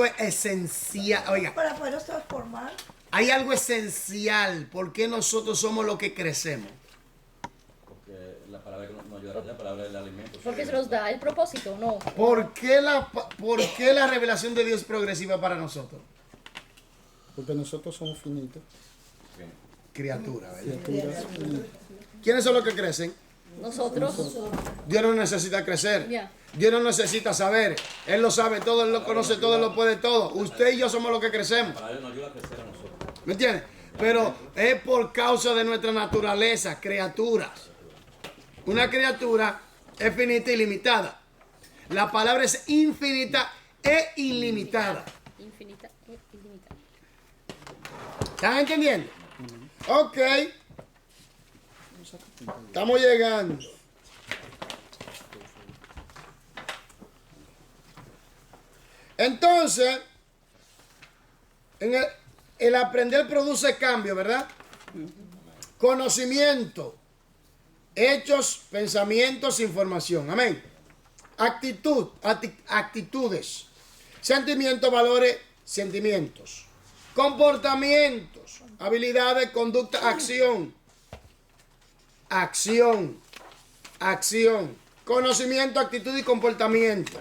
esencial, oiga, Para podernos transformar. hay algo esencial. ¿Por qué nosotros somos los que crecemos? Porque la palabra que nos ayuda, la palabra del alimento. Porque se nos da el propósito, ¿no? ¿Por qué la revelación de Dios es progresiva para nosotros? Porque nosotros somos finitos. Criaturas, ¿verdad? Criaturas finitas. ¿Quiénes son los que crecen? Nosotros. Dios no necesita crecer. Ya. Dios no necesita saber. Él lo sabe todo, Él lo conoce todo, Él lo puede todo. Usted y yo somos los que crecemos. Para Dios nos ayuda a crecer a nosotros. ¿Me entiendes? Pero es por causa de nuestra naturaleza, criaturas. Una criatura es finita y limitada. La palabra es infinita e ilimitada. Infinita e ilimitada. ¿Están entendiendo? Ok. Estamos llegando. Entonces, el aprender produce cambio, ¿verdad? Conocimiento, hechos, pensamientos, información. Amén. Actitudes, sentimientos, valores, sentimientos. Comportamientos, habilidades, conducta, acción. Acción. Conocimiento, actitud y comportamiento.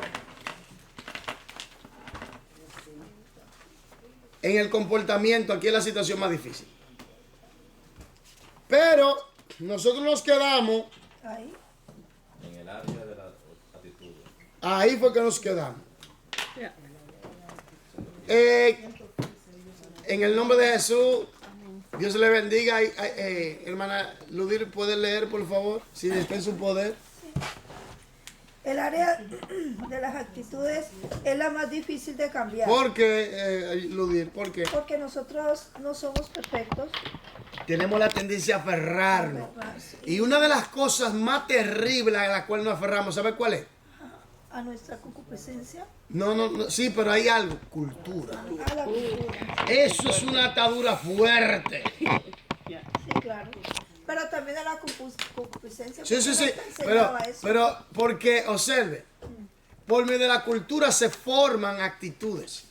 En el comportamiento, aquí es la situación más difícil. Pero nosotros nos quedamos. Ahí. En el área de la actitud. Ahí fue que nos quedamos. Ya. En el nombre de Jesús, Dios le bendiga. Hermana Ludir, ¿puede leer, por favor? Si está en su poder. El área de las actitudes es la más difícil de cambiar. ¿Por qué, Ludir? ¿Por qué? Porque nosotros no somos perfectos. Tenemos la tendencia a aferrarnos. Y una de las cosas más terribles a la cual nos aferramos, ¿sabe cuál es? A nuestra concupiscencia. No, sí, pero hay algo, cultura. A la cultura. Eso es una atadura fuerte. Sí, claro. Pero también a la concupiscencia. Sí, porque sí. nos enseñaba eso. Pero, porque, observe, por medio de la cultura se forman actitudes.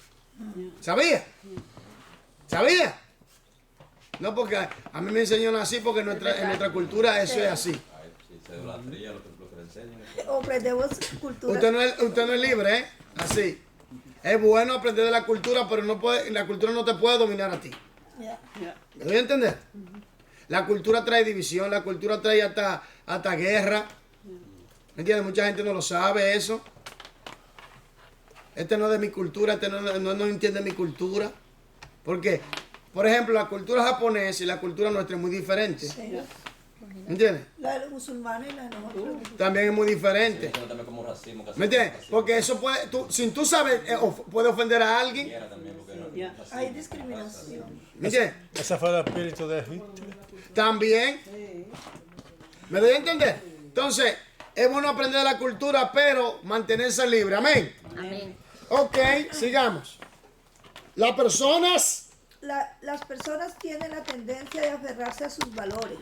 ¿Sabía? ¿Sabía? No, porque a mí me enseñaron así, porque en nuestra cultura eso es así. Si se idolatría, lo que le enseñan. Aprendemos cultura. Usted no es libre, ¿eh? Así. Es bueno aprender de la cultura, pero la cultura no te puede dominar a ti. Ya. ¿Me doy a entender? La cultura trae división, la cultura trae hasta guerra. ¿Me entiendes? Mucha gente no lo sabe eso. Este no es de mi cultura, este no entiende mi cultura. ¿Por qué? Por ejemplo, la cultura japonesa y la cultura nuestra es muy diferente. Sí. ¿Me entiendes? La de los musulmanes y la de nosotros. También es muy diferente. Eso también como racismo. ¿Me entiendes? Porque eso puede, sin tú saber, puede ofender a alguien. También porque racismo. Hay discriminación. ¿Me entiendes? Ese fue el espíritu de Hitler. También. ¿Me doy a entender? Entonces, es bueno aprender de la cultura, pero mantenerse libre. Amén. Amén. Ok, sigamos. Las personas. Las personas tienen la tendencia de aferrarse a sus valores.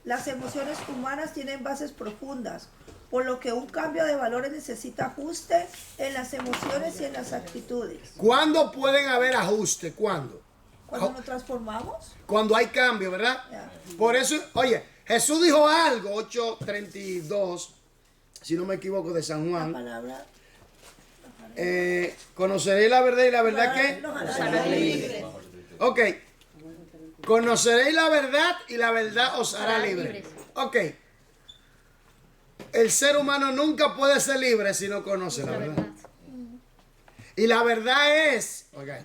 Las emociones humanas tienen bases profundas, por lo que un cambio de valores necesita ajuste en las emociones y en las actitudes. ¿Cuándo pueden haber ajustes? ¿Cuándo? Cuando nos transformamos, Cuando hay cambio, ¿verdad? ya. Por eso, oye, Jesús dijo algo, 8:32, si no me equivoco, de San La Juan. palabra Conoceréis la verdad y la verdad que... nos hará libres. Ok. Conoceréis la verdad y la verdad os hará libre. Ok. El ser humano nunca puede ser libre si no conoce la verdad. Y la verdad es, oiga,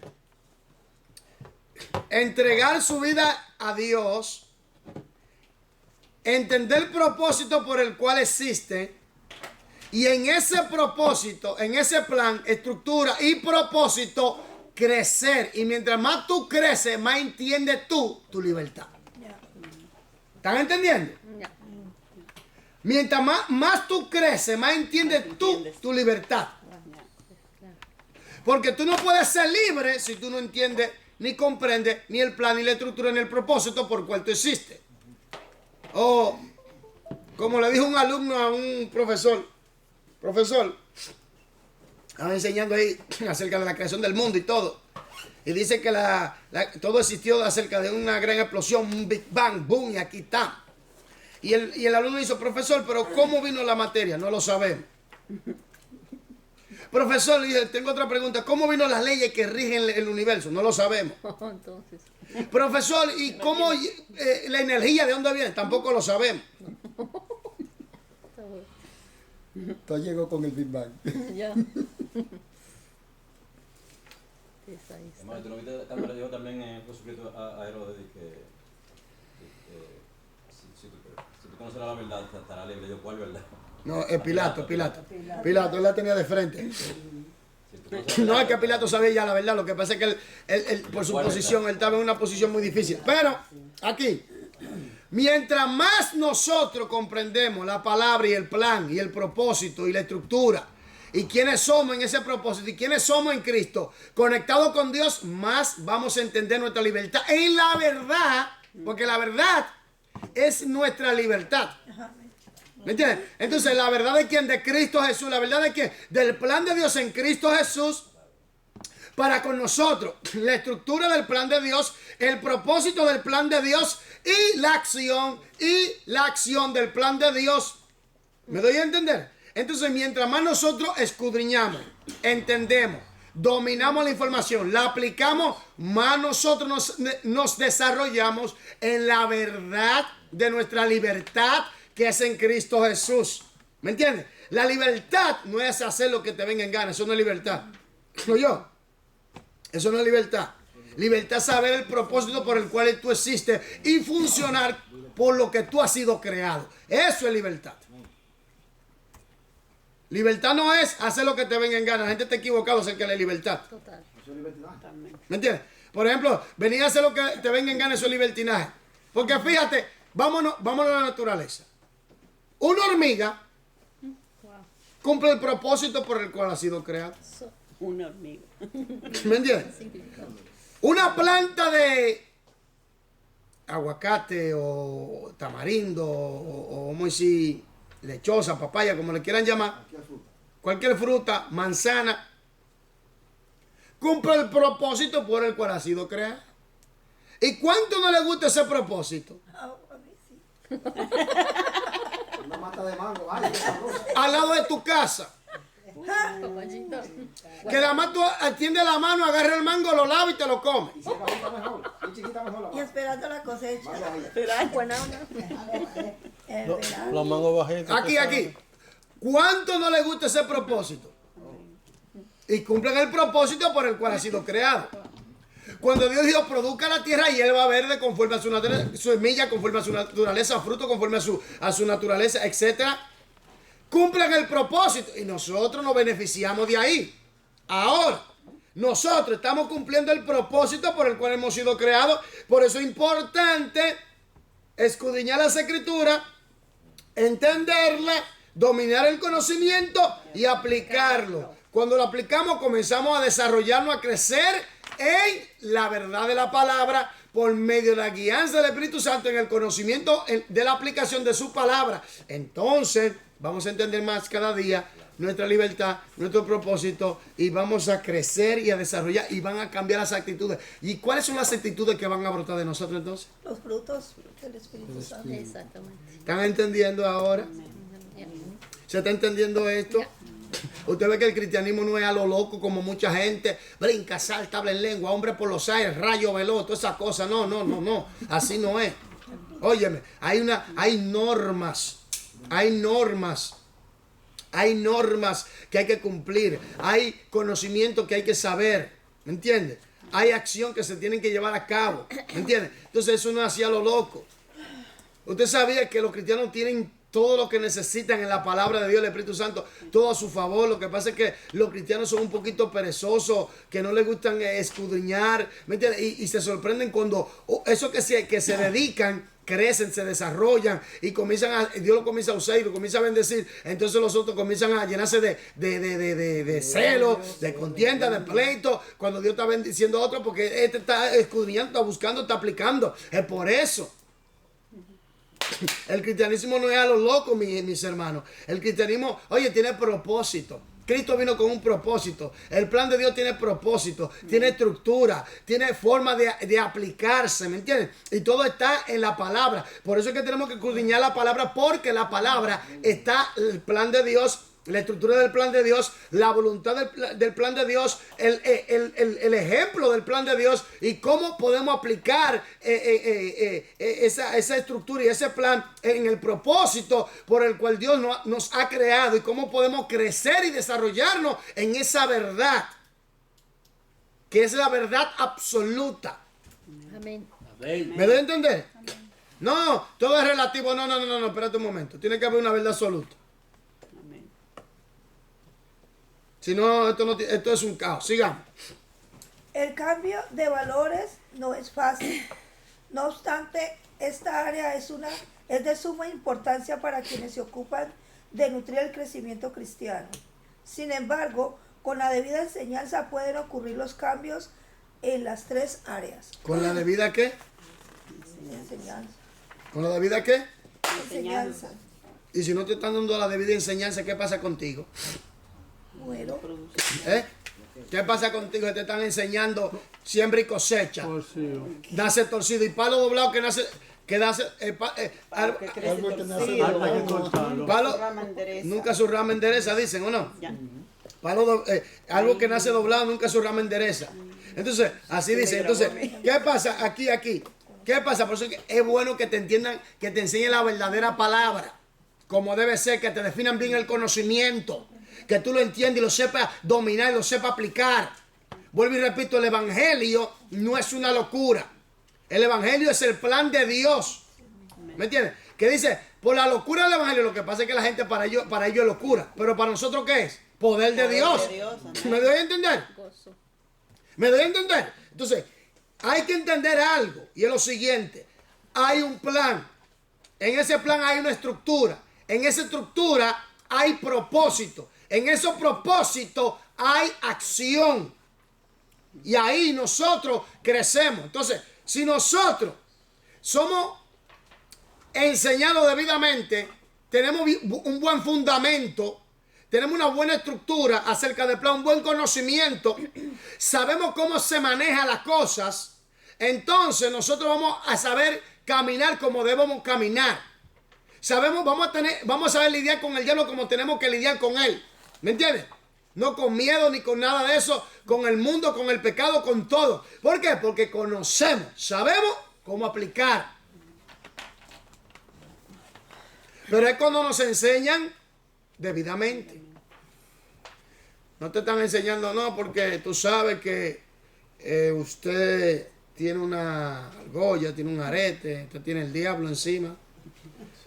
entregar su vida a Dios, entender el propósito por el cual existe, y en ese propósito, en ese plan, estructura y propósito, crecer. Y mientras más tú creces, más entiendes tú tu libertad. Ya. ¿Están entendiendo? Ya. Mientras más tú creces, más entiendes tú tu libertad. Porque tú no puedes ser libre si tú no entiendes, ni comprendes, ni el plan, ni la estructura, ni el propósito por cual tú existes. O, como le dijo un alumno a un profesor, Estaba enseñando ahí acerca de la creación del mundo y todo. Y dice que todo existió acerca de una gran explosión, un Big Bang, boom, y aquí está. Y el alumno dice, profesor, pero ¿cómo vino la materia? No lo sabemos. Profesor, tengo otra pregunta. ¿Cómo vino las leyes que rigen el universo? No lo sabemos. Entonces, Profesor, ¿y cómo la energía de dónde viene? Tampoco lo sabemos. está bueno. Todo llegó con el Big Bang. Ya. Esa es. Además, tú no viste cuando le dijo también Jesucristo a Herodes de que si tú conocerás la verdad, te estarás libre. Yo, ¿cuál verdad? No, es Pilato. Pilato, él la tenía de frente. Si tú conoces No la es que verdad, Pilato sabía ya la verdad, lo que pasa es que él, por su ¿Cuál posición, verdad? él estaba en una posición muy difícil. Pero, aquí, mientras más nosotros comprendemos la palabra y el plan y el propósito y la estructura y quiénes somos en ese propósito y quiénes somos en Cristo, conectados con Dios, más vamos a entender nuestra libertad en la verdad, porque la verdad es nuestra libertad. ¿Me entiendes? Entonces, ¿la verdad de quién? De Cristo Jesús. ¿La verdad de quién? Del plan de Dios en Cristo Jesús para con nosotros. La estructura del plan de Dios, el propósito del plan de Dios y la acción del plan de Dios. ¿Me doy a entender? Entonces, mientras más nosotros escudriñamos, entendemos, dominamos la información, la aplicamos, más nosotros nos desarrollamos en la verdad de nuestra libertad que es en Cristo Jesús. ¿Me entiendes? La libertad no es hacer lo que te venga en gana. Eso no es libertad. ¿No yo? Eso no es libertad. Libertad es saber el propósito por el cual tú existes y funcionar por lo que tú has sido creado. Eso es libertad. Libertad no es hacer lo que te venga en gana. La gente está equivocada acerca de la libertad. Total. ¿Me entiendes? Por ejemplo, venir a hacer lo que te venga en gana, eso es libertinaje. Porque fíjate, vámonos a la naturaleza. Una hormiga Wow. cumple el propósito por el cual ha sido creada. Una hormiga. ¿Me entiendes? Significado. Una planta de aguacate o tamarindo o vamos a decir lechosa, papaya, como le quieran llamar, cualquier fruta, manzana, cumple el propósito por el cual ha sido creada. ¿Y cuánto no le gusta ese propósito? Ah, a mí sí. Una mata de mango, ay, qué sabroso. Al lado de tu casa. Papayito. Que la más tú extiendes la mano, agarra el mango, lo lava y te lo comes. Y si es bajita mejor, y chiquita mejor la Y mata. esperando la cosecha. Más bajita. Buena onda. El verano. Los mangos bajitos. Aquí. ¿Cuánto no le gusta ese propósito? Y cumplen el propósito por el cual ha sido creado. Cuando Dios dijo, produzca la tierra hierba verde conforme a su naturaleza, su semilla conforme a su naturaleza, fruto conforme a su naturaleza, etc. Cumplen el propósito y nosotros nos beneficiamos de ahí. Ahora, nosotros estamos cumpliendo el propósito por el cual hemos sido creados. Por eso es importante escudriñar las escrituras, entenderla, dominar el conocimiento y aplicarlo. Cuando lo aplicamos, comenzamos a desarrollarnos, a crecer en la verdad de la palabra por medio de la guianza del Espíritu Santo en el conocimiento de la aplicación de su palabra. Entonces, vamos a entender más cada día nuestra libertad, nuestro propósito y vamos a crecer y a desarrollar y van a cambiar las actitudes. ¿Y cuáles son las actitudes que van a brotar de nosotros entonces? Los frutos del Espíritu Santo. Exactamente. ¿Están entendiendo ahora? Ya. ¿Se está entendiendo esto? Usted ve que el cristianismo no es a lo loco como mucha gente. Brinca, salta, habla en lengua, hombre por los aires, rayo veloz, todas esas cosas. No. Así no es. Óyeme, hay normas que hay que cumplir. Hay conocimiento que hay que saber. ¿Me entiende? Hay acción que se tienen que llevar a cabo. ¿Me entiende? Entonces eso no es así a lo loco. Usted sabía que los cristianos tienen todo lo que necesitan en la palabra de Dios, el Espíritu Santo, todo a su favor. Lo que pasa es que los cristianos son un poquito perezosos, que no les gustan escudriñar, ¿me entiendes? Y se sorprenden cuando esos que se dedican, crecen, se desarrollan y Dios lo comienza a usar y lo comienza a bendecir. Entonces los otros comienzan a llenarse de celo, de contienda, de pleito, cuando Dios está bendiciendo a otro, porque este está escudriñando, está buscando, está aplicando. Es por eso. El cristianismo no es a lo loco, mis hermanos. El cristianismo, oye, tiene propósito. Cristo vino con un propósito. El plan de Dios tiene propósito, tiene estructura, tiene forma de aplicarse, ¿me entiendes? Y todo está en la palabra. Por eso es que tenemos que escudriñar la palabra, porque la palabra está el plan de Dios, la estructura del plan de Dios, la voluntad del plan de Dios, el ejemplo del plan de Dios y cómo podemos aplicar esa estructura y ese plan en el propósito por el cual Dios nos ha creado y cómo podemos crecer y desarrollarnos en esa verdad, que es la verdad absoluta. Amén. ¿Me doy a entender? No, todo es relativo. No, espérate un momento. Tiene que haber una verdad absoluta. Si no, esto es un caos. Sigamos. El cambio de valores no es fácil. No obstante, esta área es de suma importancia para quienes se ocupan de nutrir el crecimiento cristiano. Sin embargo, con la debida enseñanza pueden ocurrir los cambios en las tres áreas. ¿Con la debida qué? Enseñanza. ¿Con la debida qué? Enseñanza. Y si no te están dando la debida enseñanza, ¿qué pasa contigo? Bueno, ¿Eh? ¿Qué pasa contigo? Te están enseñando siembra y cosecha. Torcido. Nace torcido y palo doblado que nace... Árbol que nace Hay que cortarlo. palo, rama endereza. nunca su rama endereza, dicen, ¿o no? Ya. Algo que nace doblado, nunca su rama endereza. Entonces, así dice. Entonces, ¿qué pasa aquí? ¿Qué pasa? Por eso es bueno que te entiendan, que te enseñen la verdadera palabra, como debe ser, que te definan bien el conocimiento, que tú lo entiendas y lo sepas dominar y lo sepas aplicar. Vuelvo y repito, el evangelio no es una locura. El evangelio es el plan de Dios. ¿Me entiendes? Que dice, por la locura del evangelio, lo que pasa es que la gente para ellos es locura. Pero para nosotros, ¿qué es? Poder de Dios. ¿Me doy a entender? Gozo. ¿Me doy a entender? Entonces, hay que entender algo. Y es lo siguiente. Hay un plan. En ese plan hay una estructura. En esa estructura hay propósito. En esos propósitos hay acción. Y ahí nosotros crecemos. Entonces, si nosotros somos enseñados debidamente, tenemos un buen fundamento, tenemos una buena estructura acerca del plan, un buen conocimiento, sabemos cómo se manejan las cosas, entonces nosotros vamos a saber caminar como debemos caminar. Vamos a saber lidiar con el diablo como tenemos que lidiar con él. ¿Me entiendes? No con miedo ni con nada de eso, con el mundo, con el pecado, con todo. ¿Por qué? Porque conocemos, sabemos cómo aplicar. Pero es cuando nos enseñan debidamente. No te están enseñando, no, porque tú sabes que usted tiene una argolla, tiene un arete, usted tiene el diablo encima,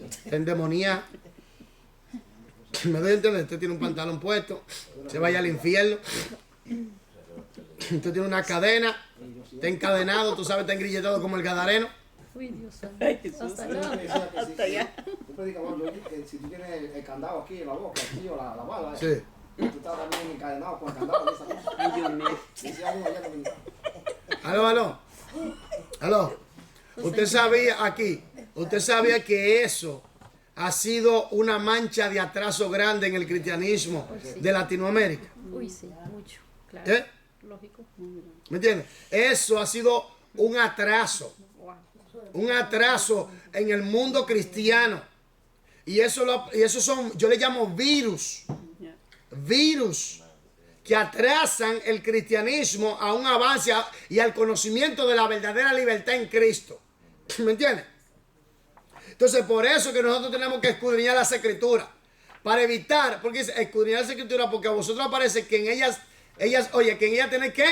está endemoniado. Me doy a entender, usted tiene un pantalón puesto, se vaya al infierno. Usted tiene una cadena, está encadenado, tú sabes, está engrilletado como el gadareno. Uy, Dios santo. Hasta Yo allá. me decía que Hasta allá. Tú predicabas, si tú tienes el candado aquí en la boca, aquí o la bala, Sí. tú estás también encadenado con el candado de esa cosa. Ay, Dios mío. Decía uno allá dominicano. Aló. Usted sabía que eso ha sido una mancha de atraso grande en el cristianismo de Latinoamérica. Uy, sí, mucho. Claro. ¿Eh? Lógico. ¿Me entiendes? Eso ha sido un atraso. Wow. Un atraso en el mundo cristiano. Y eso son, yo le llamo virus. Virus que atrasan el cristianismo a un avance y al conocimiento de la verdadera libertad en Cristo. ¿Me entiendes? Entonces, por eso que nosotros tenemos que escudriñar las escrituras. Para evitar, porque dice escudriñar las escrituras, porque a vosotros aparece que en ellas, que en ellas tienen que,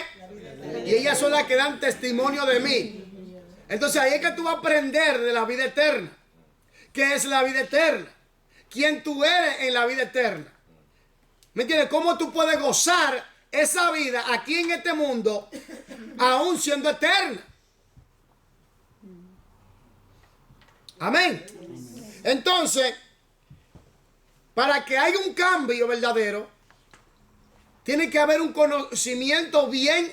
y ellas son las que dan testimonio de mí. Entonces, ahí es que tú vas a aprender de la vida eterna. ¿Qué es la vida eterna? ¿Quién tú eres en la vida eterna? ¿Me entiendes? ¿Cómo tú puedes gozar esa vida aquí en este mundo, aún siendo eterna? Amén. Entonces, para que haya un cambio verdadero, tiene que haber un conocimiento bien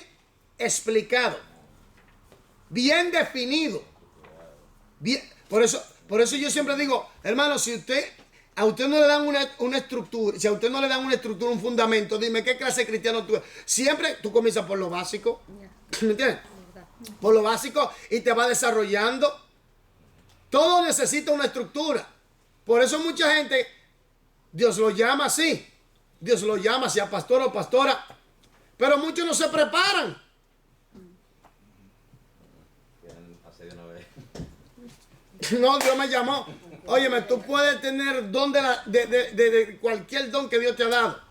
explicado, bien definido. Bien, por eso yo siempre digo, hermano, si usted a usted no le dan una estructura, si a usted no le dan una estructura, un fundamento, dime qué clase de cristiano tú eres. Siempre tú comienzas por lo básico, ¿me entiendes? Por lo básico y te va desarrollando. Todo necesita una estructura. Por eso mucha gente, Dios lo llama así. Dios lo llama, sea pastor o pastora. Pero muchos no se preparan. Quieren hacer de una vez. No, Dios me llamó. Óyeme, tú puedes tener don de cualquier don que Dios te ha dado.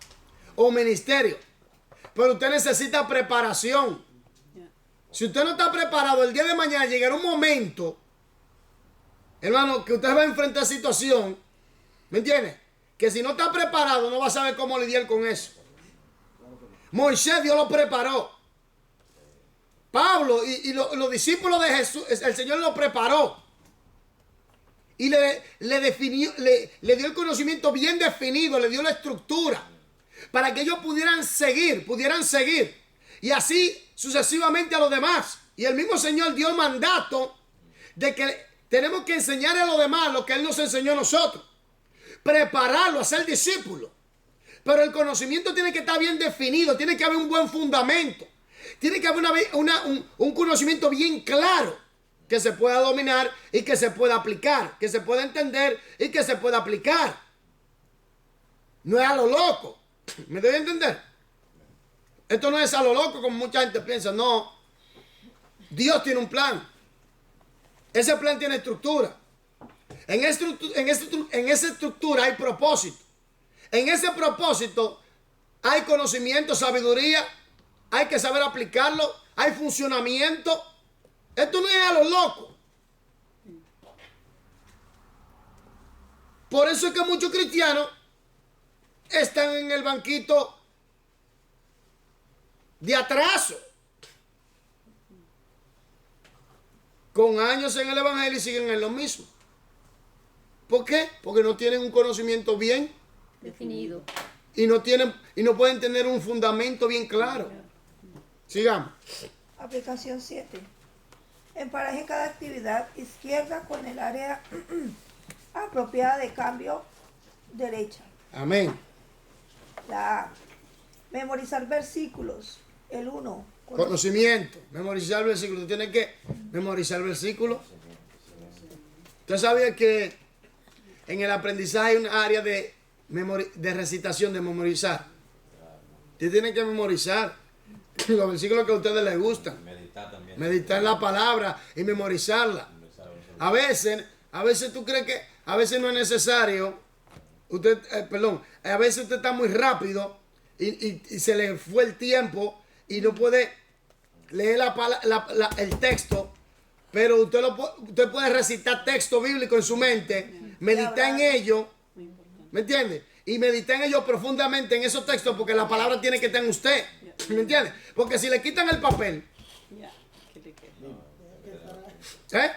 O ministerio. Pero usted necesita preparación. Si usted no está preparado, el día de mañana llegará un momento, hermano, que usted va a enfrentar situación, ¿me entiende? Que si no está preparado, no va a saber cómo lidiar con eso. Moisés, Dios lo preparó. Pablo y los discípulos de Jesús, el Señor lo preparó. Y le definió, le dio el conocimiento bien definido, le dio la estructura. Para que ellos pudieran seguir. Y así sucesivamente a los demás. Y el mismo Señor dio el mandato de que tenemos que enseñar a los demás lo que Él nos enseñó a nosotros. Prepararlo a ser discípulo. Pero el conocimiento tiene que estar bien definido. Tiene que haber un buen fundamento. Tiene que haber un conocimiento bien claro. Que se pueda dominar y que se pueda aplicar. Que se pueda entender y que se pueda aplicar. No es a lo loco. ¿Me debe entender? Esto no es a lo loco como mucha gente piensa. No. Dios tiene un plan. Ese plan tiene estructura. En esa estructura hay propósito. En ese propósito hay conocimiento, sabiduría. Hay que saber aplicarlo. Hay funcionamiento. Esto no es a lo loco. Por eso es que muchos cristianos están en el banquito de atraso. Con años en el evangelio y siguen en lo mismo. ¿Por qué? Porque no tienen un conocimiento bien definido. Y no pueden tener un fundamento bien claro. Sigamos. Aplicación 7. Empareje cada actividad izquierda con el área apropiada de cambio derecha. Amén. La A. Memorizar versículos. El 1. Conocimiento. Memorizar versículos. Tú tienes que memorizar versículos. Usted sabía que en el aprendizaje hay un área de recitación, de memorizar. Usted tiene que memorizar los versículos que a ustedes les gustan. Meditar también. Meditar la palabra y memorizarla. A veces tú crees que a veces no es necesario. A veces usted está muy rápido y se le fue el tiempo y no puede leer el texto, pero usted puede recitar texto bíblico en su mente, meditar en ello, ¿me entiende? Y meditar en ello profundamente en esos textos, porque la palabra tiene que estar en usted, ¿me entiende? Porque si le quitan el papel, ¿eh?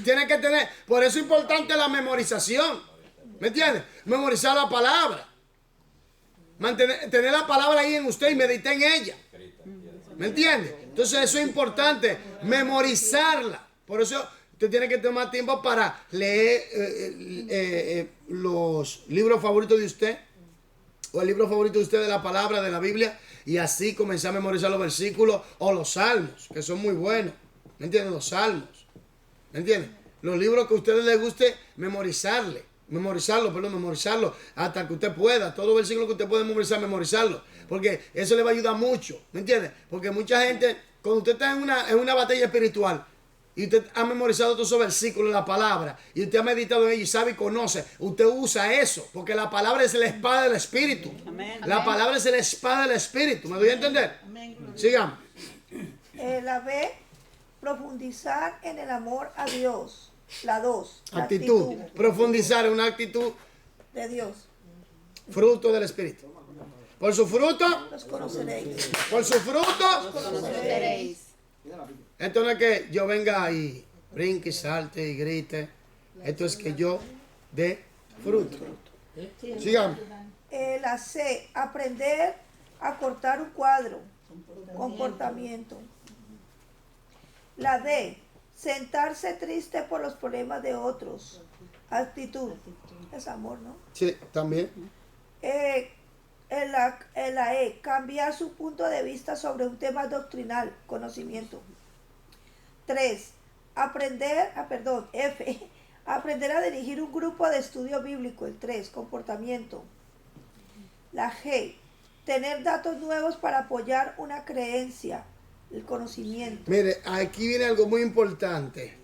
Tiene que tener, por eso es importante la memorización, ¿me entiende? Memorizar la palabra. Tener la palabra ahí en usted y meditar en ella. ¿Me entiende? Entonces eso es importante, memorizarla. Por eso usted tiene que tomar tiempo para leer los libros favoritos de usted, o el libro favorito de usted de la palabra, de la Biblia, y así comenzar a memorizar los versículos o los salmos, que son muy buenos. ¿Me entiende? Los salmos. ¿Me entiende? Los libros que a ustedes les guste, memorizarlo hasta que usted pueda. Todos los versículos que usted puede memorizarlo, porque eso le va a ayudar mucho, ¿me entiende? Porque mucha gente, cuando usted está en una batalla espiritual y usted ha memorizado todos esos versículos de la palabra y usted ha meditado en ellos y sabe y conoce, usted usa eso, porque la palabra es la espada del espíritu. Amén. La palabra es la espada del espíritu. ¿Me doy a entender? Sigamos. La B. Profundizar en el amor a Dios. La 2. Actitud. Profundizar en una actitud de Dios. Fruto del espíritu. Por su fruto los conoceréis. Por su fruto los conoceréis. Esto no es que yo venga y brinque, salte y grite. Esto es que yo dé fruto. Sigamos. La C. Aprender a cortar un cuadro. Comportamiento. La D. Sentarse triste por los problemas de otros. Actitud. Es amor, ¿no? Sí, también. En la E, cambiar su punto de vista sobre un tema doctrinal, conocimiento. 3. F. Aprender a dirigir un grupo de estudio bíblico, el 3, comportamiento. La G, tener datos nuevos para apoyar una creencia, el conocimiento. Mire, aquí viene algo muy importante.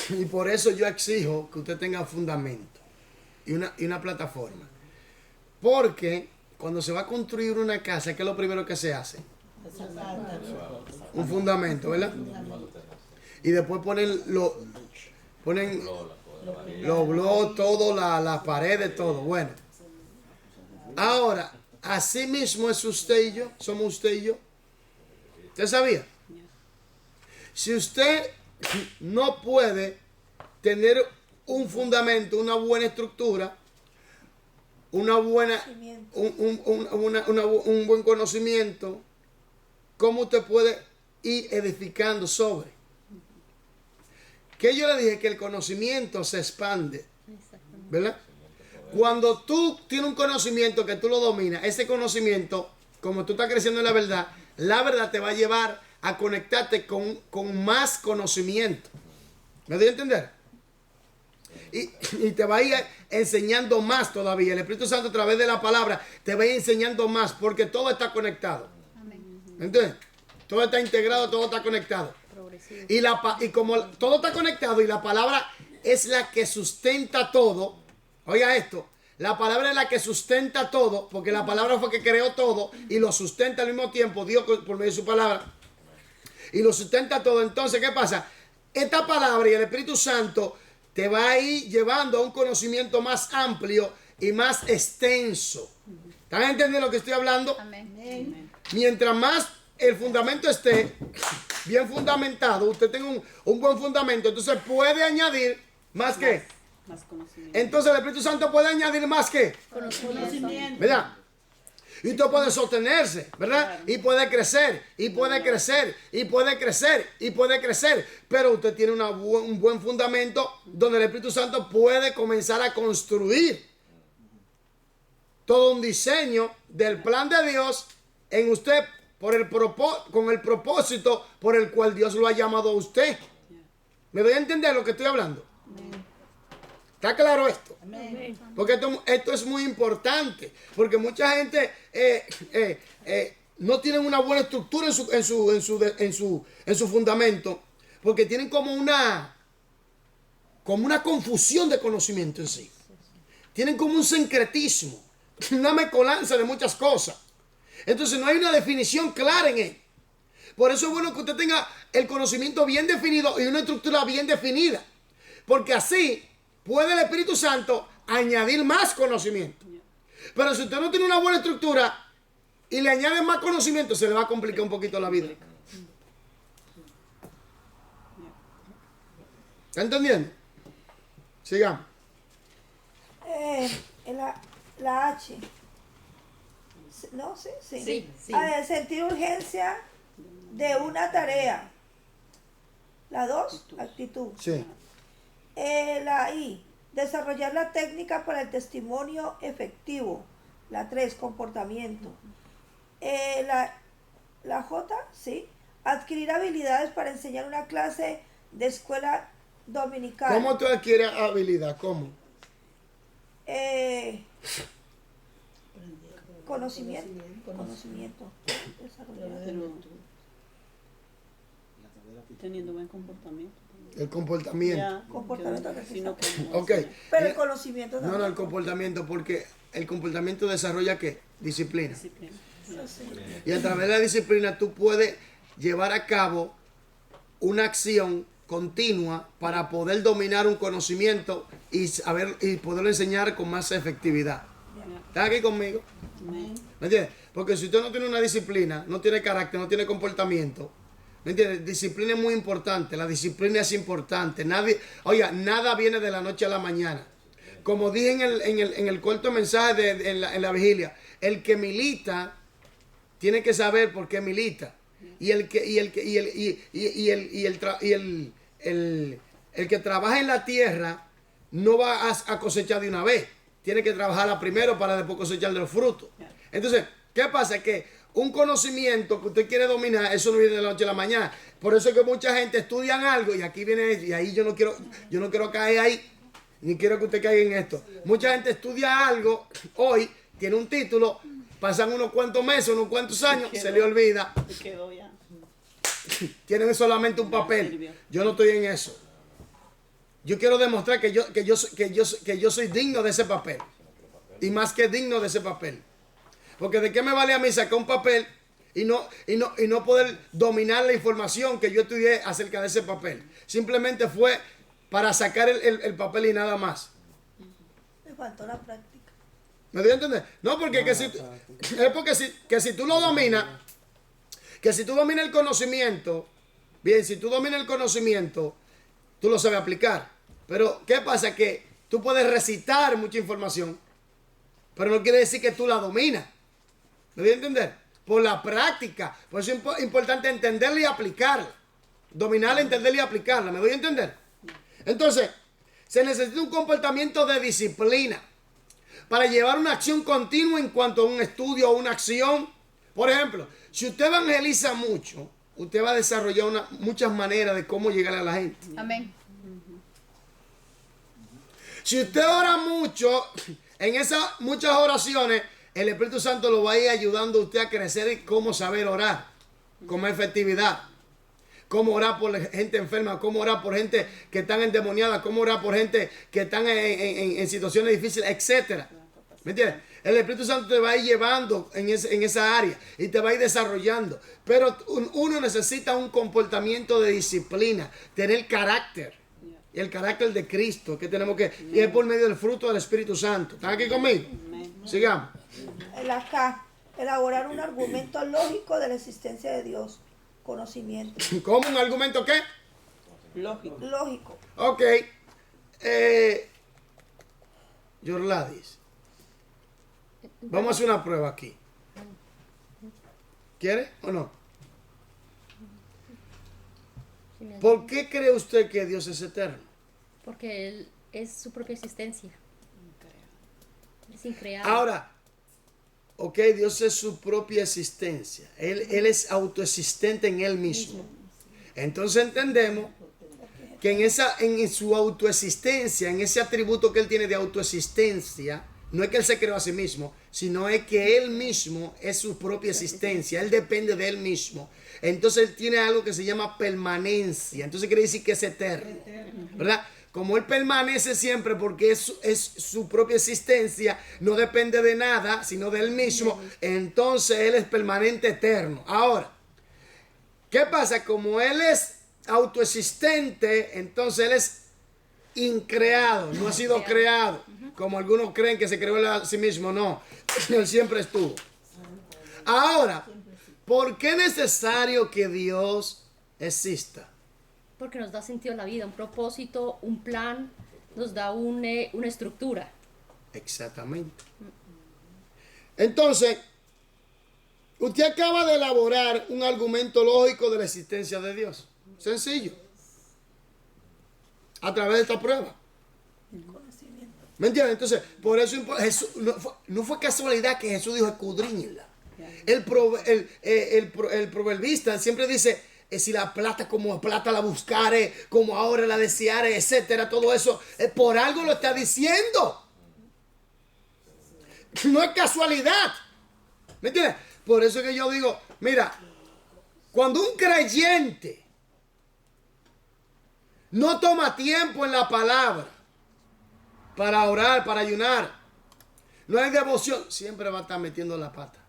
Y por eso yo exijo que usted tenga fundamento y una plataforma. Porque cuando se va a construir una casa, ¿qué es lo primero que se hace? Un fundamento, ¿verdad? Y después ponen los blogs, todo, las paredes, todo. Bueno. Ahora, así mismo es usted y yo, somos usted y yo. ¿Usted sabía? Si usted no puede tener un fundamento, una buena estructura, una buena, un buen conocimiento, ¿cómo usted puede ir edificando sobre? Que yo le dije que el conocimiento se expande, ¿verdad? Cuando tú tienes un conocimiento que tú lo dominas, ese conocimiento, como tú estás creciendo en la verdad te va a llevar a conectarte con más conocimiento. ¿Me doy a entender? Y te va a ir enseñando más todavía. El Espíritu Santo a través de la palabra te va a ir enseñando más porque todo está conectado. ¿Entiendes? Todo está integrado, todo está conectado. Y como todo está conectado y la palabra es la que sustenta todo, oiga esto, la palabra es la que sustenta todo, porque la palabra fue que creó todo y lo sustenta al mismo tiempo, Dios por medio de su palabra, y lo sustenta todo. Entonces, ¿qué pasa? Esta palabra y el Espíritu Santo te va a ir llevando a un conocimiento más amplio y más extenso. ¿Están entendiendo lo que estoy hablando? Amén. Mientras más el fundamento esté bien fundamentado, usted tenga un buen fundamento, entonces puede añadir más que. Más conocimiento. Entonces el Espíritu Santo puede añadir más que. Conocimiento. ¿Verdad? Y usted puede sostenerse, ¿verdad? Y puede crecer, y puede crecer, y puede crecer, y puede crecer. Pero usted tiene un buen fundamento donde el Espíritu Santo puede comenzar a construir todo un diseño del plan de Dios en usted con el propósito por el cual Dios lo ha llamado a usted. ¿Me doy a entender lo que estoy hablando? ¿Está claro esto? Amén. Porque esto es muy importante. Porque mucha gente no tiene una buena estructura en su fundamento. Porque tienen como una confusión de conocimiento en sí. Tienen como un sincretismo, una mezcolanza de muchas cosas. Entonces no hay una definición clara en él. Por eso es bueno que usted tenga el conocimiento bien definido y una estructura bien definida. Porque así puede el Espíritu Santo añadir más conocimiento. Pero si usted no tiene una buena estructura y le añade más conocimiento, se le va a complicar un poquito la vida. ¿Está entendiendo? Sigamos. La H. ¿No? Sí. Sí. Sentir urgencia de una tarea. La 2, actitud. Sí. La I, desarrollar la técnica para el testimonio efectivo. La 3, comportamiento. La J, sí, adquirir habilidades para enseñar una clase de escuela dominical. ¿Cómo tú adquieres habilidad? ¿Cómo? Conocimiento. Desarrollar. Teniendo buen comportamiento. El comportamiento. Ya, Comportamiento yo- que sí sino está. como- Ok. Pero el conocimiento también. No, el comportamiento, porque el comportamiento desarrolla ¿qué? Disciplina. Disciplina. Y a través de la disciplina tú puedes llevar a cabo una acción continua para poder dominar un conocimiento y poderlo enseñar con más efectividad. ¿Estás aquí conmigo? Amén. ¿Me entiendes? Porque si usted no tiene una disciplina, no tiene carácter, no tiene comportamiento, ¿me entiendes? Disciplina es muy importante, la disciplina es importante. Nada viene de la noche a la mañana. Como dije en el corto mensaje en la vigilia, el que milita tiene que saber por qué milita. Y el que trabaja en la tierra no va a cosechar de una vez. Tiene que trabajarla primero para después cosechar de los frutos. Entonces, ¿qué pasa? Que un conocimiento que usted quiere dominar, eso no viene de la noche a la mañana. Por eso es que mucha gente estudia algo y aquí viene, y ahí yo no quiero caer ahí, ni quiero que usted caiga en esto. Mucha gente estudia algo hoy, tiene un título, pasan unos cuantos meses, unos cuantos años, se le olvida. Se quedó ya. Tienen solamente un papel. Yo no estoy en eso. Yo quiero demostrar que yo soy digno de ese papel. Y más que digno de ese papel. Porque de qué me vale a mí sacar un papel y no poder dominar la información que yo estudié acerca de ese papel. Simplemente fue para sacar el papel y nada más. Me faltó la práctica. ¿Me dio a entender? No, porque si tú lo dominas, que si tú dominas el conocimiento, bien, si tú dominas el conocimiento, tú lo sabes aplicar. Pero, ¿qué pasa? Que tú puedes recitar mucha información, pero no quiere decir que tú la dominas. ¿Me voy a entender? Por la práctica. Por eso es importante entenderla y aplicarla. Dominarla, entenderla y aplicarla. ¿Me voy a entender? Entonces, se necesita un comportamiento de disciplina para llevar una acción continua en cuanto a un estudio o una acción. Por ejemplo, si usted evangeliza mucho, usted va a desarrollar muchas maneras de cómo llegar a la gente. Amén. Si usted ora mucho, en esas muchas oraciones, el Espíritu Santo lo va a ir ayudando a usted a crecer en cómo saber orar, con efectividad. Cómo orar por gente enferma, cómo orar por gente que están endemoniada, cómo orar por gente que están en situaciones difíciles, etc. ¿Me entiendes? El Espíritu Santo te va a ir llevando en esa área y te va a ir desarrollando. Pero uno necesita un comportamiento de disciplina, tener carácter. Y el carácter de Cristo que tenemos que... Y es por medio del fruto del Espíritu Santo. ¿Están aquí conmigo? Sigamos. El acá, elaborar un argumento lógico de la existencia de Dios. Conocimiento. ¿Cómo? ¿Un argumento qué? Lógico. Lógico. Ok. Yorladis. Vamos a hacer una prueba aquí. ¿Quiere o no? ¿Por qué cree usted que Dios es eterno? Porque Él es su propia existencia. Es increado. Ahora, ok, Dios es su propia existencia. Él es autoexistente en Él mismo. Entonces entendemos que en su autoexistencia, en ese atributo que Él tiene de autoexistencia, no es que Él se creó a sí mismo, sino es que Él mismo es su propia existencia. Él depende de Él mismo. Entonces Él tiene algo que se llama permanencia. Entonces quiere decir que es eterno. ¿Verdad? Como Él permanece siempre porque es su propia existencia, no depende de nada, sino de Él mismo, entonces Él es permanente eterno. Ahora, ¿qué pasa? Como Él es autoexistente, entonces Él es increado, no ha sido creado. Como algunos creen que se creó a sí mismo, no. Él siempre estuvo. Ahora, ¿por qué es necesario que Dios exista? Porque nos da sentido a la vida, un propósito, un plan, nos da una estructura. Exactamente. Entonces, usted acaba de elaborar un argumento lógico de la existencia de Dios. Sencillo. A través de esta prueba. ¿Me entiendes? Entonces, por eso Jesús, no fue casualidad que Jesús dijo escudriñenla. El proverbista siempre dice, si la plata como plata la buscare, como ahora la deseare, etcétera, todo eso, por algo lo está diciendo. No es casualidad. ¿Me entiendes? Por eso que yo digo, mira, cuando un creyente no toma tiempo en la palabra para orar, para ayunar, no hay devoción, siempre va a estar metiendo la pata.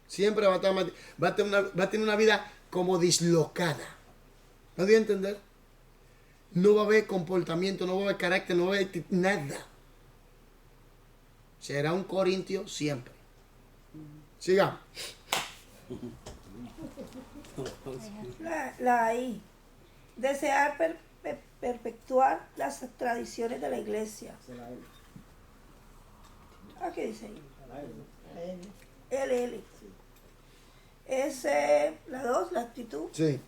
Siempre va a tener una vida como dislocada. ¿No voy a entender? No va a haber comportamiento, no va a haber carácter, no va a haber nada. Será un corintio siempre. Sigamos. La I. Desear perpetuar las tradiciones de la iglesia. ¿Qué dice ahí? LL. Es la 2, la actitud. Sí.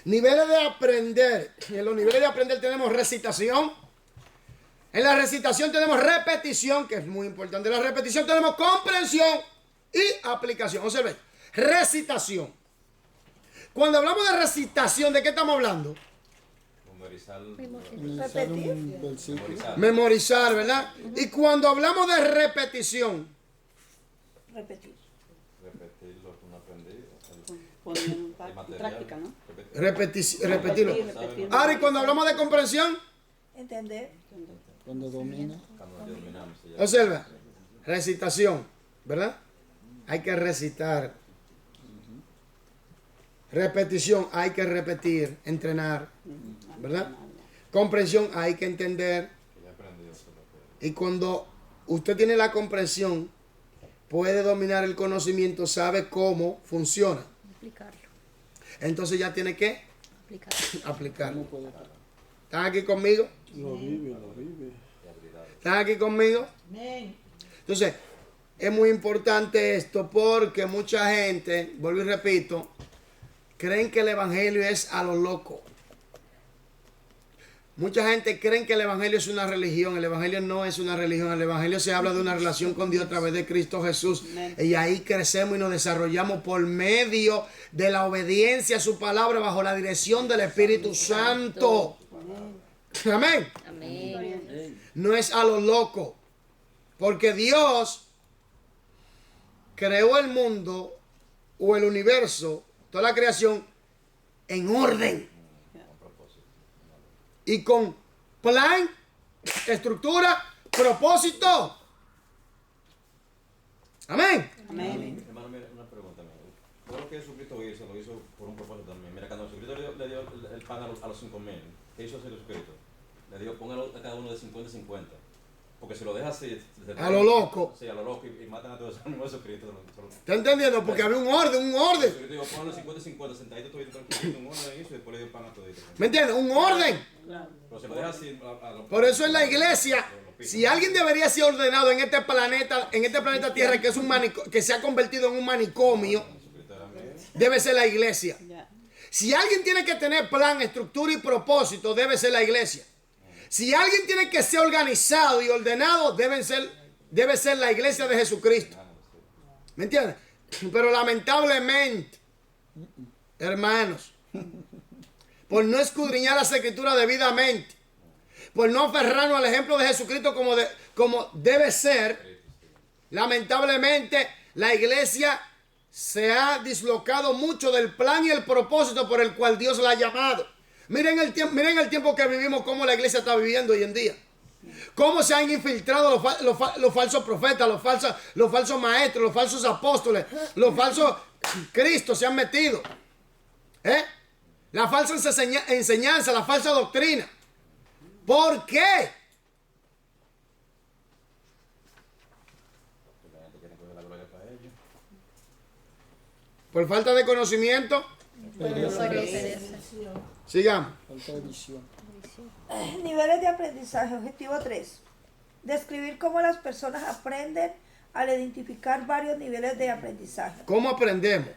Niveles de aprender. En los niveles de aprender tenemos recitación. En la recitación tenemos repetición, que es muy importante. En la repetición tenemos comprensión y aplicación. Observen. Recitación. Cuando hablamos de recitación, ¿de qué estamos hablando? Memorizar. Repetir. Un versículo. Memorizar. Memorizar, ¿verdad? Y cuando hablamos de repetición, Repetir. Repetir lo que uno ha aprendido. Poner en El material. práctica, ¿no? repetirlo. Repetir. Ahora, y cuando hablamos de comprensión, Entender. Cuando domina. Cuando ya dominamos. Ya. observa, recitación, ¿verdad? Hay que recitar. Repetición, hay que repetir, entrenar, ¿verdad? Comprensión, hay que entender. Que ya aprendí eso. Lo que... Y cuando usted tiene la comprensión, puede dominar el conocimiento, sabe cómo funciona. Aplicarlo. Entonces ya tiene que Aplicarlo. aplicarlo. No puede. ¿Están aquí conmigo? Lo vive, lo vive. ¿Están aquí conmigo? Entonces, es muy importante esto porque mucha gente, vuelvo y repito, creen que el evangelio es a lo loco. Mucha gente cree que el evangelio es una religión. El evangelio no es una religión. El evangelio se habla de una relación con Dios a través de Cristo Jesús. Y ahí crecemos y nos desarrollamos por medio de la obediencia a su palabra bajo la dirección del Espíritu Santo. Amén. Amén. No es a lo loco. Porque Dios creó el mundo o el universo, toda la creación, en orden. Y con plan, estructura, propósito. Amén. Amén. Hermano, mira, una pregunta. Todo lo que Jesucristo hizo, lo hizo por un propósito también. Mira, cuando Jesucristo le dio el pan a los 5,000, ¿qué hizo Jesucristo? Le dio, póngalo a cada uno de 50-50. Porque si lo deja así... A lo loco. Sí, a lo loco. Y matan a todos los mismos Jesucristo. ¿Está entendiendo? Porque había un orden, un orden. Jesucristo dijo, póngalo 50-50, sentadito, todo tranquilo, un orden en eso y después le dio el pan a todos. ¿Me entiendes? Un orden. Claro. Pero si lo deja así... Por eso en la iglesia, si alguien debería ser ordenado en este planeta Tierra, que es un que se ha convertido en un manicomio, debe ser la iglesia. Ya. Si alguien tiene que tener plan, estructura y propósito, debe ser la iglesia. Si alguien tiene que ser organizado y ordenado, debe ser la iglesia de Jesucristo. ¿Me entiendes? Pero lamentablemente, hermanos, por no escudriñar las escrituras debidamente, por no aferrarnos al ejemplo de Jesucristo como debe ser, lamentablemente la iglesia se ha dislocado mucho del plan y el propósito por el cual Dios la ha llamado. Miren el tiempo que vivimos, cómo la iglesia está viviendo hoy en día. Cómo se han infiltrado los falsos profetas, los falsos maestros, los falsos apóstoles, los falsos Cristos se han metido. La falsa enseñanza, la falsa doctrina. ¿Por qué? Por falta de conocimiento. Sigamos. Falta de visión. Niveles de aprendizaje. Objetivo 3. Describir cómo las personas aprenden al identificar varios niveles de aprendizaje. ¿Cómo aprendemos?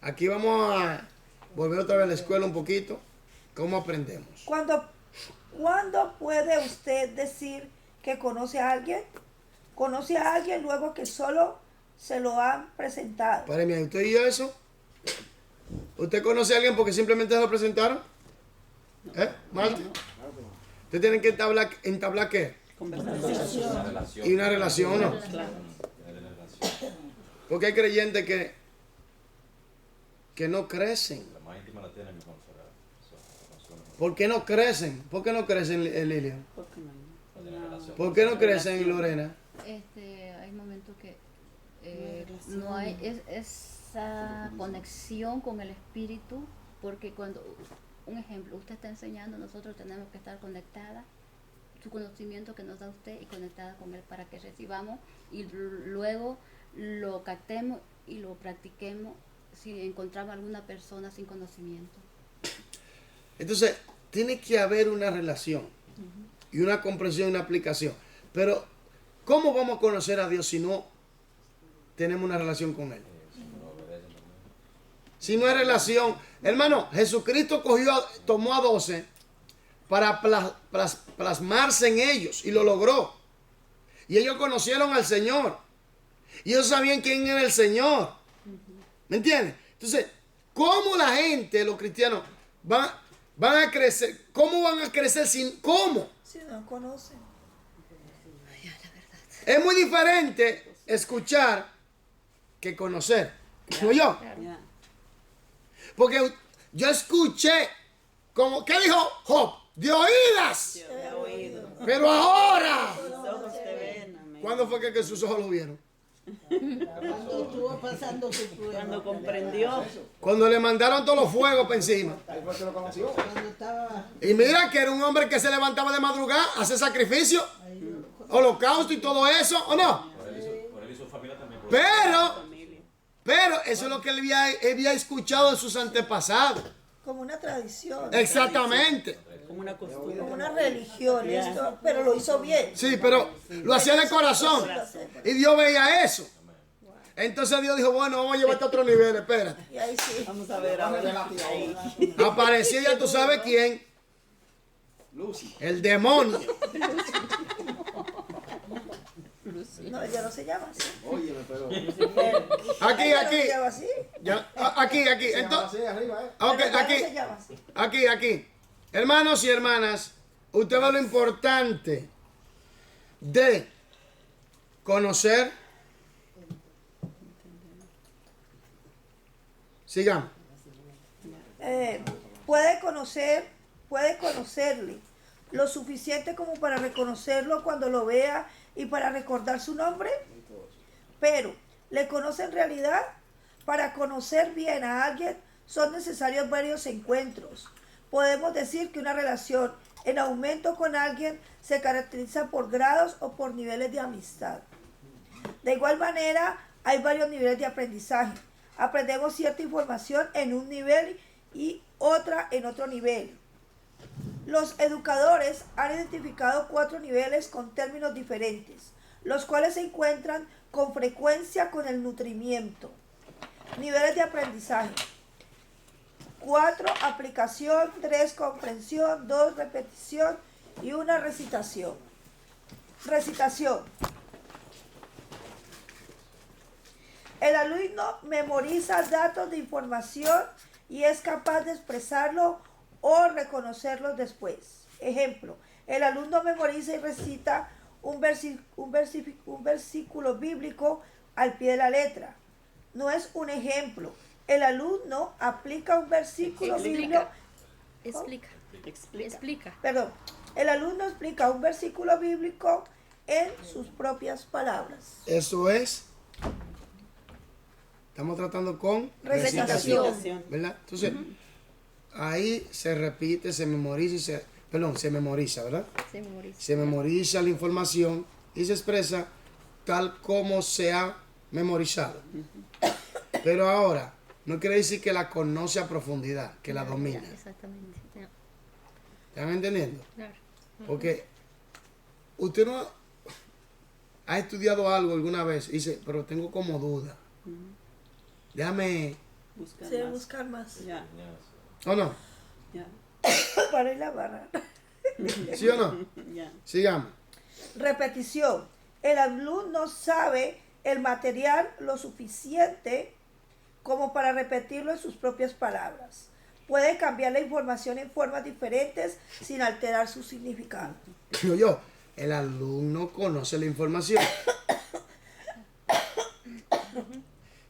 Aquí vamos a volver otra vez a la escuela un poquito. ¿Cómo aprendemos? ¿Cuándo puede usted decir que conoce a alguien? Conoce a alguien luego que solo se lo han presentado. Páreme, ¿usted y yo eso? ¿Usted conoce a alguien porque simplemente se lo presentaron? Marta? ¿Usted tiene que entablar qué? Conversación. Una relación. Y una relación, ¿no? Claro. Tener relación. Porque hay creyentes que no crecen. La más íntima la tiene mi consolador. Eso, ¿Por qué no crecen? ¿Por qué no crecen, Lilian? ¿Por qué no? ¿Por qué no crecen, Lorena? Hay momentos que no hay esa conexión con el espíritu, porque cuando, un ejemplo, usted está enseñando, nosotros tenemos que estar conectadas, su conocimiento que nos da usted y conectada con él para que recibamos y luego lo captemos y lo practiquemos si encontramos alguna persona sin conocimiento. Entonces, tiene que haber una relación y una comprensión y una aplicación. Pero, ¿cómo vamos a conocer a Dios si no tenemos una relación con Él? Si no es relación. Hermano, Jesucristo tomó a 12 para plasmarse en ellos y lo logró. Y ellos conocieron al Señor. Y ellos sabían quién era el Señor. ¿Me entiendes? Entonces, ¿cómo la gente, los cristianos, van a crecer? ¿Cómo van a crecer sin cómo? Si no conocen. Es muy diferente escuchar que conocer. ¿No yo? Ya. Porque yo escuché, como, ¿qué dijo Job? De oídas. Yo he oído. Pero ahora, Mis ojos te ven, amén. ¿cuándo fue que sus ojos lo vieron? Cuando estuvo pasando su prueba. Cuando comprendió. Cuando le mandaron todos los fuegos para encima. Ahí fue que lo conoció. Cuando estaba Y mira que era un hombre que se levantaba de madrugada a hacer sacrificio, holocausto y todo eso, ¿o no? Por él y su familia también. Pero eso es lo que él había escuchado de sus antepasados. Como una tradición. Exactamente. Como una costumbre. Como una religión. Esto, pero lo hizo bien. Sí, pero lo hacía de corazón. Y Dios veía eso. Entonces Dios dijo, bueno, vamos a llevarte a otro nivel, espérate. Y ahí sí. Vamos a ver ahora. Ahí. Apareció ya tú sabes quién. Lucy. El demonio. No, ella no se llama así. Óyeme, pero. Aquí, Ella no aquí. se llama así. Ya, aquí. Entonces, Así, arriba, ok, Pero ella aquí. no se llama así. Aquí. Hermanos y hermanas, usted ve lo importante de conocer. Sigamos. Puede conocerle lo suficiente como para reconocerlo cuando lo vea y para recordar su nombre. Pero, ¿le conoce en realidad? Para conocer bien a alguien son necesarios varios encuentros. Podemos decir que una relación en aumento con alguien se caracteriza por grados o por niveles de amistad. De igual manera, hay varios niveles de aprendizaje. Aprendemos cierta información en un nivel y otra en otro nivel. Los educadores han identificado 4 niveles con términos diferentes, los cuales se encuentran con frecuencia con el nutrimiento. Niveles de aprendizaje. 4, aplicación. 3, comprensión. 2, repetición. Y 1, recitación. Recitación. El alumno memoriza datos de información y es capaz de expresarlo o reconocerlos después. Ejemplo, el alumno memoriza y recita un versículo bíblico al pie de la letra. No es un ejemplo. El alumno aplica un versículo bíblico. Explica. Perdón. El alumno explica un versículo bíblico en sus propias palabras. Eso es. Estamos tratando con Recitación. ¿verdad? Entonces, ahí se repite, se memoriza, se memoriza, ¿verdad? Se memoriza. Se memoriza la información y se expresa tal como se ha memorizado. Pero ahora, no quiere decir que la conoce a profundidad, que la domina. Exactamente. Ya, ¿Están entendiendo? claro. Porque usted no ha estudiado algo alguna vez y dice, pero tengo como duda. Déjame, Buscar Se debe más. buscar más. Ya, ¿o no? ya, Para ir a barra. ¿Sí o no? ya. Sigamos. Repetición. El alumno sabe el material lo suficiente como para repetirlo en sus propias palabras. Puede cambiar la información en formas diferentes sin alterar su significado. Digo yo, el alumno conoce la información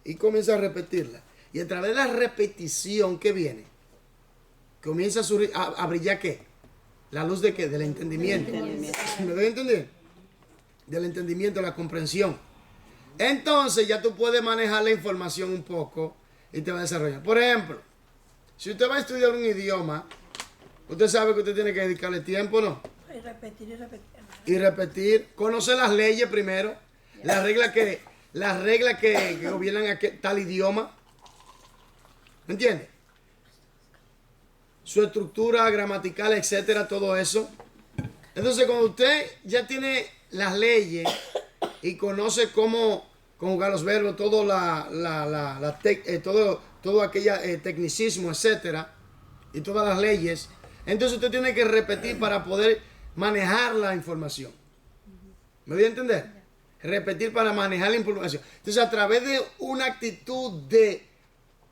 y comienza a repetirla. Y a través de la repetición que viene, comienza a brillar ¿qué? ¿La luz de qué? Del entendimiento. ¿Me doy a entender? Del entendimiento, la comprensión. Entonces ya tú puedes manejar la información un poco y te va a desarrollar. Por ejemplo, si usted va a estudiar un idioma, usted sabe que usted tiene que dedicarle tiempo, ¿no? Y repetir y repetir. Y repetir, conocer las leyes primero, las reglas que gobiernan tal idioma. ¿Me entiende? Su estructura gramatical, etcétera, todo eso. Entonces, cuando usted ya tiene las leyes y conoce cómo conjugar los verbos, todo todo aquel tecnicismo, etcétera, y todas las leyes. Entonces usted tiene que repetir para poder manejar la información. ¿Me voy a entender? Repetir para manejar la información. Entonces, a través de una actitud de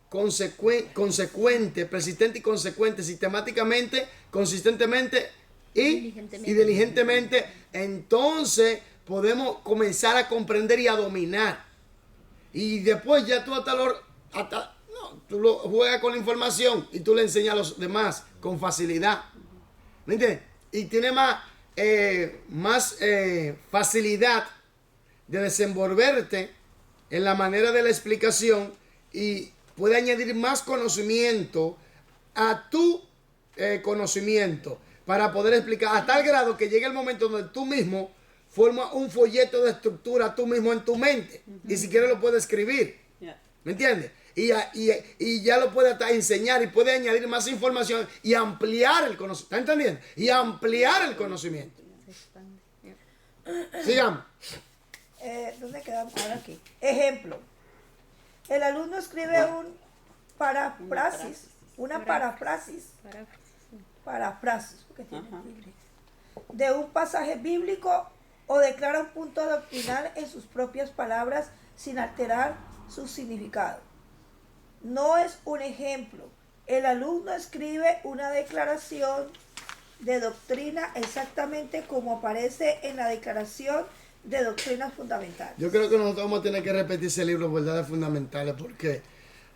consecuente, persistente y consecuente, sistemáticamente, consistentemente y diligentemente, entonces podemos comenzar a comprender y a dominar. Y después ya tú tú lo juegas con la información y tú le enseñas a los demás con facilidad. ¿Me entiendes? Y tiene más facilidad de desenvolverte en la manera de la explicación y puede añadir más conocimiento a tu conocimiento para poder explicar a tal grado que llegue el momento donde tú mismo formas un folleto de estructura tú mismo en tu mente y si quieres lo puedes escribir. ¿Me entiendes? Y ya lo puede hasta enseñar y puede añadir más información y ampliar el conocimiento. ¿Está entendiendo? Y ampliar el conocimiento. Sigamos. ¿Dónde quedamos? Ahora aquí. Ejemplo. El alumno escribe una parafrasis, porque tiene Biblia, de un pasaje bíblico o declara un punto doctrinal en sus propias palabras sin alterar su significado. No es un ejemplo. El alumno escribe una declaración de doctrina exactamente como aparece en la declaración de doctrinas fundamentales. Yo creo que nosotros vamos a tener que repetir ese libro, Verdades Fundamentales, porque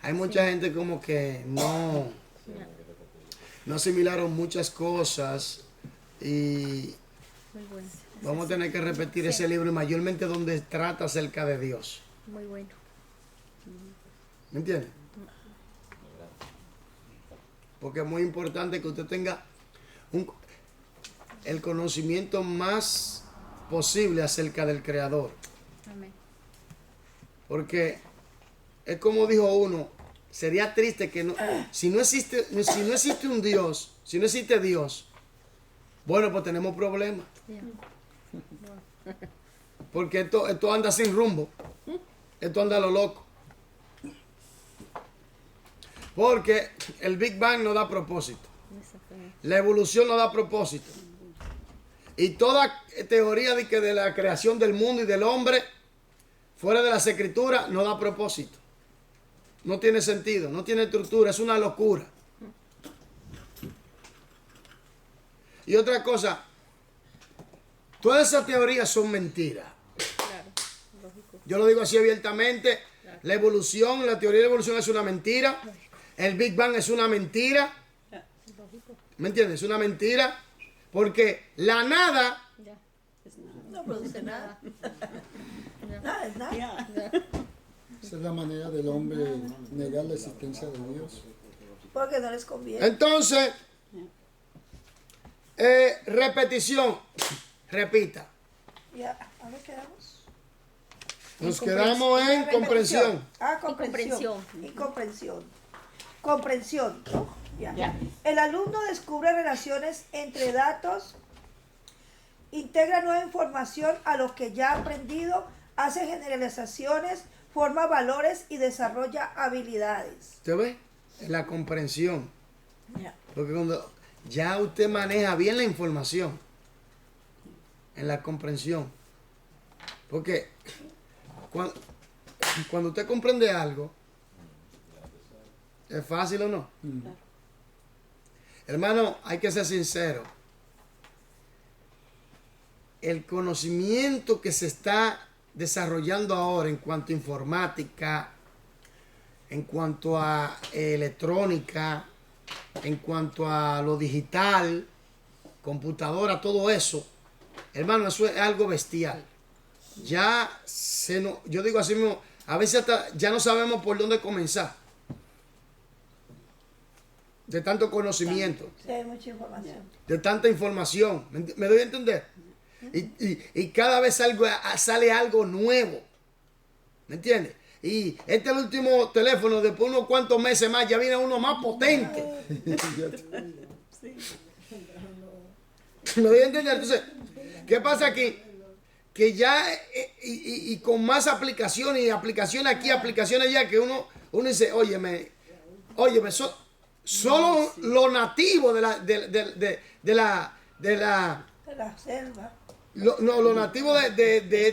hay mucha gente como que no asimilaron muchas cosas y vamos a tener que repetir ese libro y mayormente donde trata acerca de Dios. Muy bueno. ¿Me entiendes? Porque es muy importante que usted tenga el conocimiento más posible acerca del Creador. Amén. Porque es como dijo uno, sería triste que si no existe un Dios, si no existe Dios, bueno, pues tenemos problemas. Porque esto anda sin rumbo. Esto anda a lo loco. Porque el Big Bang no da propósito. La evolución no da propósito. Y toda teoría de la creación del mundo y del hombre fuera de las escrituras no da propósito. No tiene sentido, no tiene estructura, es una locura. Y otra cosa, todas esas teorías son mentiras. Yo lo digo así abiertamente. La evolución, la teoría de la evolución es una mentira. El Big Bang es una mentira. ¿Me entiendes? Es una mentira. Porque la nada No produce nada. Nada es nada. Esa es la manera del hombre negar la existencia de Dios. Porque no les conviene. Entonces, repetición. Repita. Ya, ¿a dónde quedamos? Nos quedamos en comprensión. Comprensión. Y comprensión. Comprensión, ¿no? Ya. El alumno descubre relaciones entre datos, integra nueva información a lo que ya ha aprendido, hace generalizaciones, forma valores y desarrolla habilidades. ¿Usted ve? La comprensión. Porque cuando ya usted maneja bien la información, en la comprensión. Porque cuando usted comprende algo, ¿es fácil o no? Hermano, hay que ser sincero. El conocimiento que se está desarrollando ahora en cuanto a informática, en cuanto a electrónica, en cuanto a lo digital, computadora, todo eso, hermano, eso es algo bestial. Yo digo así mismo, a veces hasta ya no sabemos por dónde comenzar. De tanto conocimiento. Sí, hay mucha información. De tanta información. ¿Me doy a entender? Y cada vez sale algo nuevo. ¿Me entiendes? Y este es el último teléfono, después de unos cuantos meses más, ya viene uno más potente. ¿Me doy a entender? Entonces, ¿qué pasa aquí? Que ya, y con más aplicaciones, y aplicaciones aquí, aplicaciones allá, que uno dice, óyeme, Oye, solo lo nativo de la De la selva. lo nativo de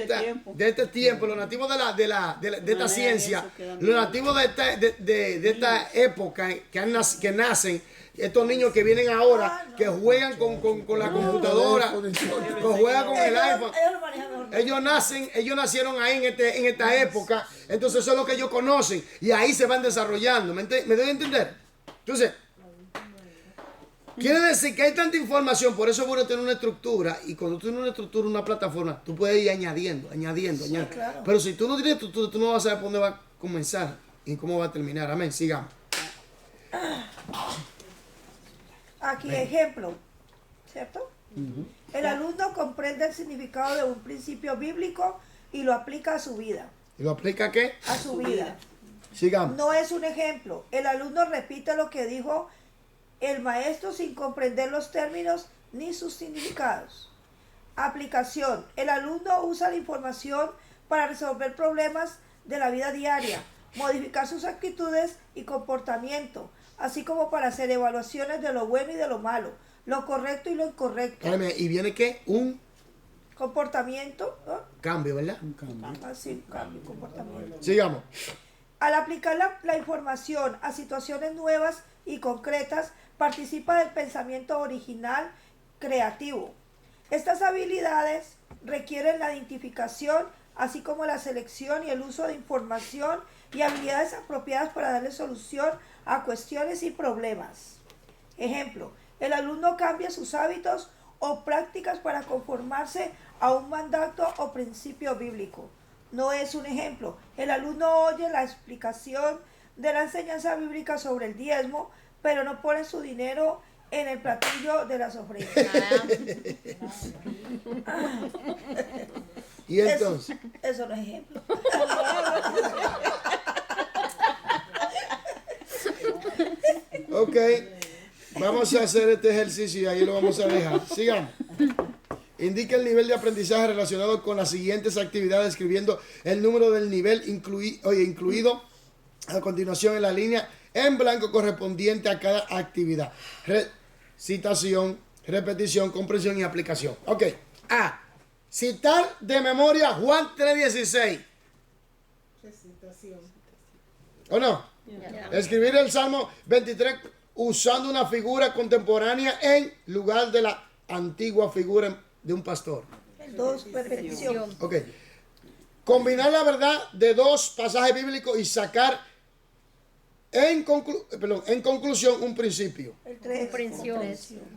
este tiempo, lo nativo de esta Manera ciencia, eso queda lo nativo de esta época que nacen, estos niños que vienen ahora, que juegan con la computadora, que juegan con el iPhone. Ellos lo manejan mejor. Ellos nacieron ahí en esta época, entonces eso es lo que ellos conocen y ahí se van desarrollando. ¿Me doy a entender? Entonces, quiere decir que hay tanta información, por eso es bueno tener una estructura, y cuando tú tienes una estructura, una plataforma, tú puedes ir añadiendo. Claro. Pero si tú no tienes estructura, tú no vas a saber por dónde va a comenzar y cómo va a terminar. Amén, sigamos. Aquí ejemplo, ¿cierto? El alumno comprende el significado de un principio bíblico y lo aplica a su vida. ¿Y lo aplica a qué? A su vida. Sigamos. No es un ejemplo. El alumno repite lo que dijo el maestro sin comprender los términos ni sus significados. Aplicación. El alumno usa la información para resolver problemas de la vida diaria, modificar sus actitudes y comportamiento, así como para hacer evaluaciones de lo bueno y de lo malo, lo correcto y lo incorrecto. ¿Y viene qué? Un Comportamiento, ¿no? cambio, ¿verdad? Así, cambio, comportamiento. Sigamos. Al aplicar la información a situaciones nuevas y concretas, participa del pensamiento original creativo. Estas habilidades requieren la identificación, así como la selección y el uso de información y habilidades apropiadas para darle solución a cuestiones y problemas. Ejemplo, el alumno cambia sus hábitos o prácticas para conformarse a un mandato o principio bíblico. No es un ejemplo. El alumno oye la explicación de la enseñanza bíblica sobre el diezmo, pero no pone su dinero en el platillo de las ofrendas. Y entonces, Eso no es ejemplo. ok, vamos a hacer este ejercicio y ahí lo vamos a dejar. Sigamos. Indica el nivel de aprendizaje relacionado con las siguientes actividades, escribiendo el número del nivel incluido a continuación en la línea en blanco correspondiente a cada actividad. Citación, repetición, comprensión y aplicación. Ok. A. Citar de memoria Juan 3:16. ¿O no? Escribir el Salmo 23 usando una figura contemporánea en lugar de la antigua figura de un pastor. Dos, repetición. Ok. Combinar la verdad de dos pasajes bíblicos y sacar en conclusión un principio. El tres, comprensión.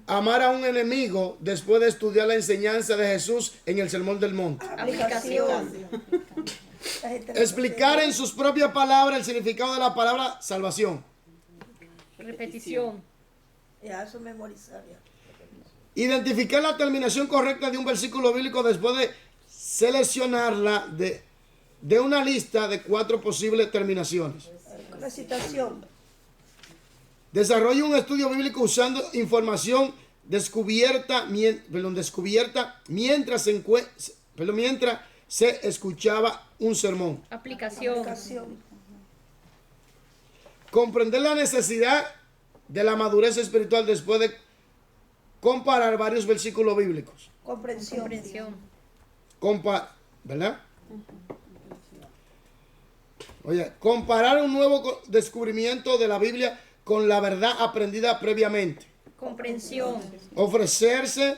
Amar a un enemigo después de estudiar la enseñanza de Jesús en el Sermón del Monte. Aplicación. Explicar en sus propias palabras el significado de la palabra salvación. Repetición. Ya, eso memorizar ya. Identificar la terminación correcta de un versículo bíblico después de seleccionarla de una lista de 4 posibles terminaciones. Recitación. Desarrolla un estudio bíblico usando información descubierta mientras se escuchaba un sermón. Aplicación. Comprender la necesidad de la madurez espiritual después de comparar varios versículos bíblicos. Comprensión. ¿Verdad? Oye, comparar un nuevo descubrimiento de la Biblia con la verdad aprendida previamente. Comprensión. Ofrecerse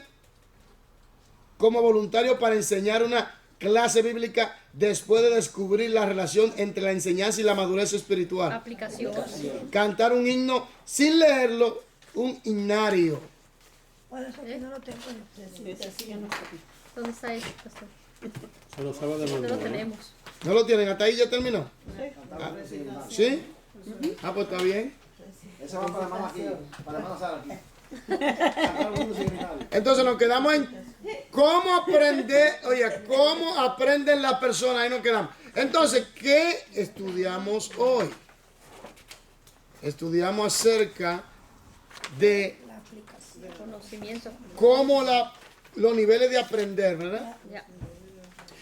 como voluntario para enseñar una clase bíblica después de descubrir la relación entre la enseñanza y la madurez espiritual. Aplicación. Cantar un himno sin leerlo, un himnario. Bueno, eso aquí no lo tengo. ¿Dónde está eso, pastor? Se lo sabe de ¿Dónde lo memoria. tenemos? ¿No lo tienen? ¿Hasta ahí ya terminó? ¿Sí? Ah, pues está bien. Ese va para la mano aquí, para la mano Sara aquí. Sacar los himnos y gritar. Entonces nos quedamos en cómo cómo aprenden las personas. Ahí nos quedamos. Entonces, ¿qué estudiamos hoy? Estudiamos acerca de Conocimiento. cómo los niveles de aprender, ¿verdad? Ya.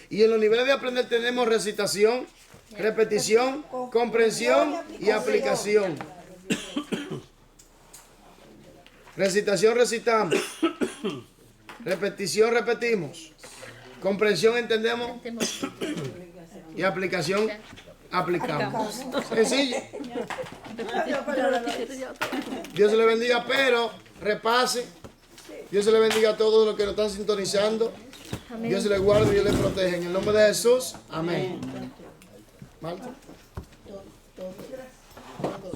Y en los niveles de aprender tenemos recitación, repetición, comprensión y aplicación. Recitación recitamos. Repetición repetimos. Comprensión entendemos. Y aplicación aplicamos. Sencillo. Dios se le bendiga, pero repase. Dios se le bendiga a todos los que nos están sintonizando. Dios se les guarde y Dios les protege. En el nombre de Jesús. Amén. Marta. Todo.